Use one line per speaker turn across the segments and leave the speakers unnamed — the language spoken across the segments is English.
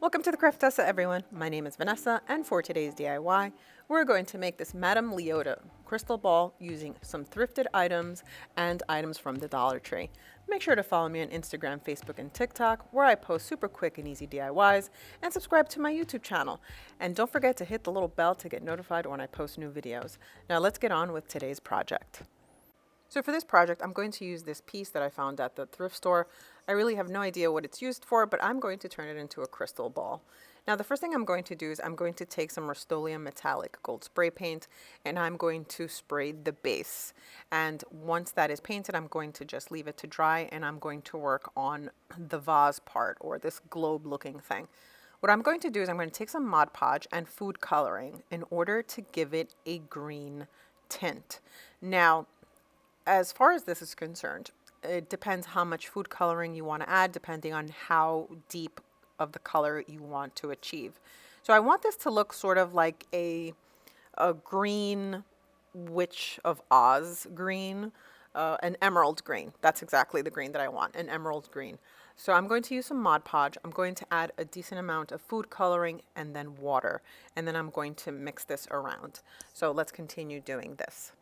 Welcome to the Craftessa, everyone. My name is Vanessa, and for today's DIY, we're going to make this Madame Leota crystal ball using some thrifted items and items from the Dollar Tree. Make sure to follow me on Instagram, Facebook, and TikTok, where I post super quick and easy DIYs, and subscribe to my YouTube channel. And don't forget to hit the little bell to get notified when I post new videos. Now let's get on with today's project. So for this project, I'm going to use this piece that I found at the thrift store. I really have no idea what it's used for, but I'm going to turn it into a crystal ball. Now the first thing I'm going to do is I'm going to take some Rust-Oleum metallic gold spray paint and I'm going to spray the base. And once that is painted, I'm going to just leave it to dry and I'm going to work on the vase part, or this globe looking thing. What I'm going to do is I'm going to take some Mod Podge and food coloring in order to give it a green tint. Now, as far as this is concerned, it depends how much food coloring you want to add, depending on how deep of the color you want to achieve. So I want this to look sort of like a green Witch of Oz green, an emerald green. That's exactly the green that I want, an emerald green. So I'm going to use some Mod Podge. I'm going to add a decent amount of food coloring and then water. And then I'm going to mix this around. So let's continue doing this.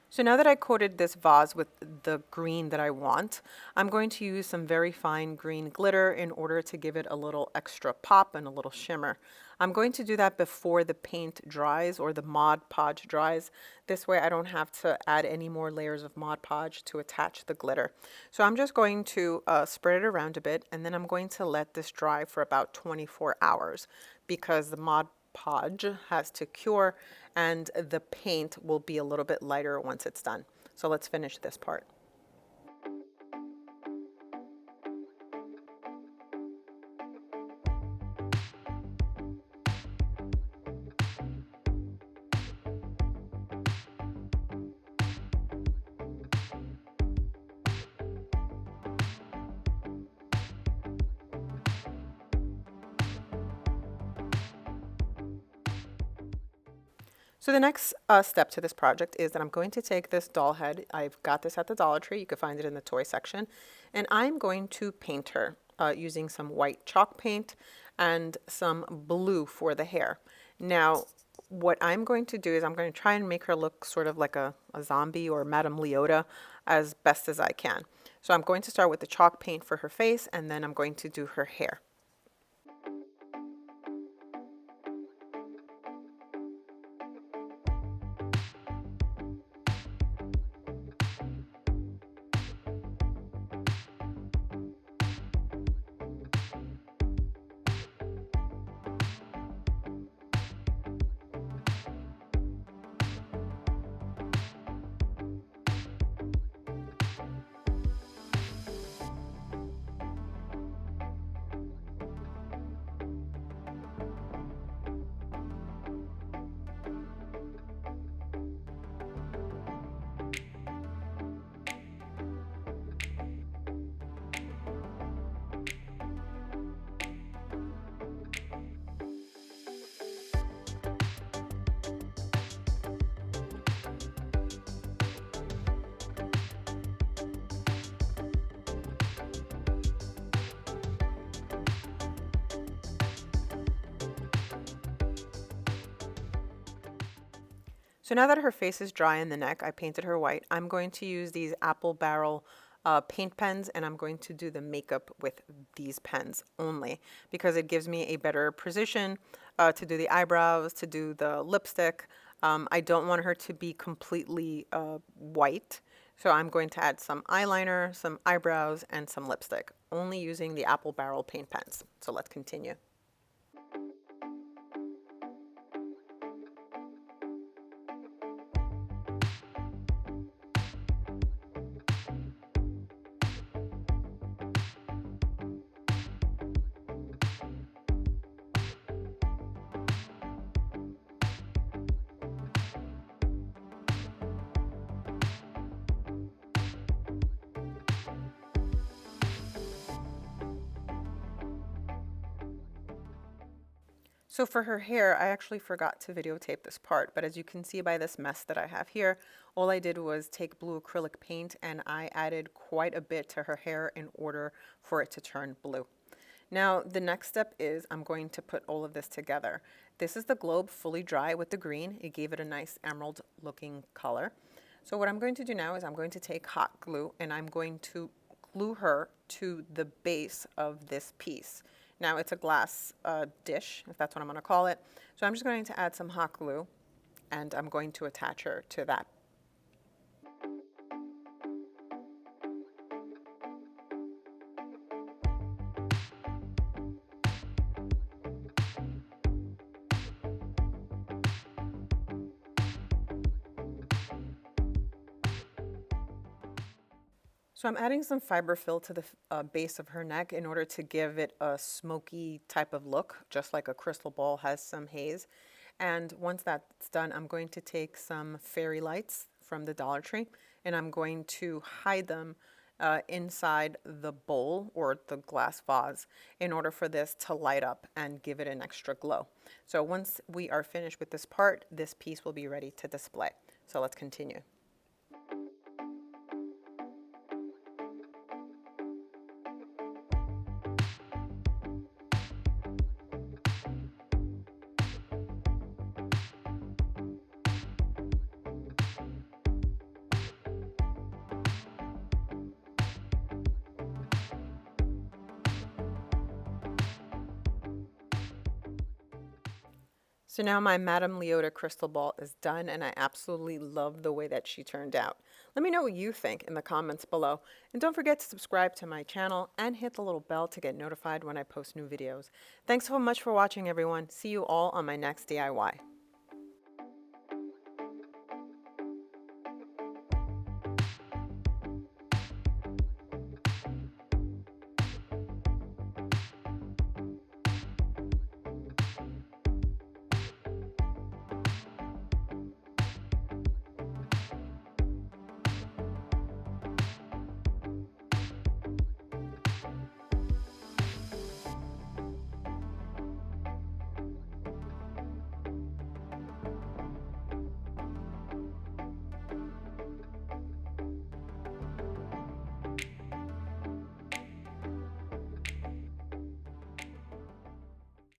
So now that I coated this vase with the green that I want, I'm going to use some very fine green glitter in order to give it a little extra pop and a little shimmer. I'm going to do that before the paint dries or the Mod Podge dries. This way I don't have to add any more layers of Mod Podge to attach the glitter. So I'm just going to spread it around a bit, and then I'm going to let this dry for about 24 hours because the Mod Podge has to cure and the paint will be a little bit lighter once it's done. So let's finish this part. So the next step to this project is that I'm going to take this doll head. I've got this at the Dollar Tree. You can find it in the toy section. And I'm going to paint her using some white chalk paint and some blue for the hair. Now, what I'm going to do is I'm going to try and make her look sort of like a zombie or Madame Leota as best as I can. So I'm going to start with the chalk paint for her face, and then I'm going to do her hair. So now that her face is dry in the neck, I painted her white. I'm going to use these apple barrel paint pens, and I'm going to do the makeup with these pens only because it gives me a better precision to do the eyebrows, to do the lipstick. I don't want her to be completely white, so I'm going to add some eyeliner, some eyebrows, and some lipstick, only using the apple barrel paint pens. So let's continue. So for her hair, I actually forgot to videotape this part, but as you can see by this mess that I have here, all I did was take blue acrylic paint and I added quite a bit to her hair in order for it to turn blue. Now, the next step is I'm going to put all of this together. This is the globe fully dry with the green. It gave it a nice emerald looking color. So what I'm going to do now is I'm going to take hot glue and I'm going to glue her to the base of this piece. Now it's a glass dish, if that's what I'm going to call it. So I'm just going to add some hot glue and I'm going to attach her to that. So I'm adding some fiber fill to the base of her neck in order to give it a smoky type of look, just like a crystal ball has some haze. And once that's done, I'm going to take some fairy lights from the Dollar Tree and I'm going to hide them inside the bowl or the glass vase in order for this to light up and give it an extra glow. So once we are finished with this part, this piece will be ready to display. So let's continue. So now my Madame Leota crystal ball is done and I absolutely love the way that she turned out. Let me know what you think in the comments below. And don't forget to subscribe to my channel and hit the little bell to get notified when I post new videos. Thanks so much for watching, everyone. See you all on my next DIY.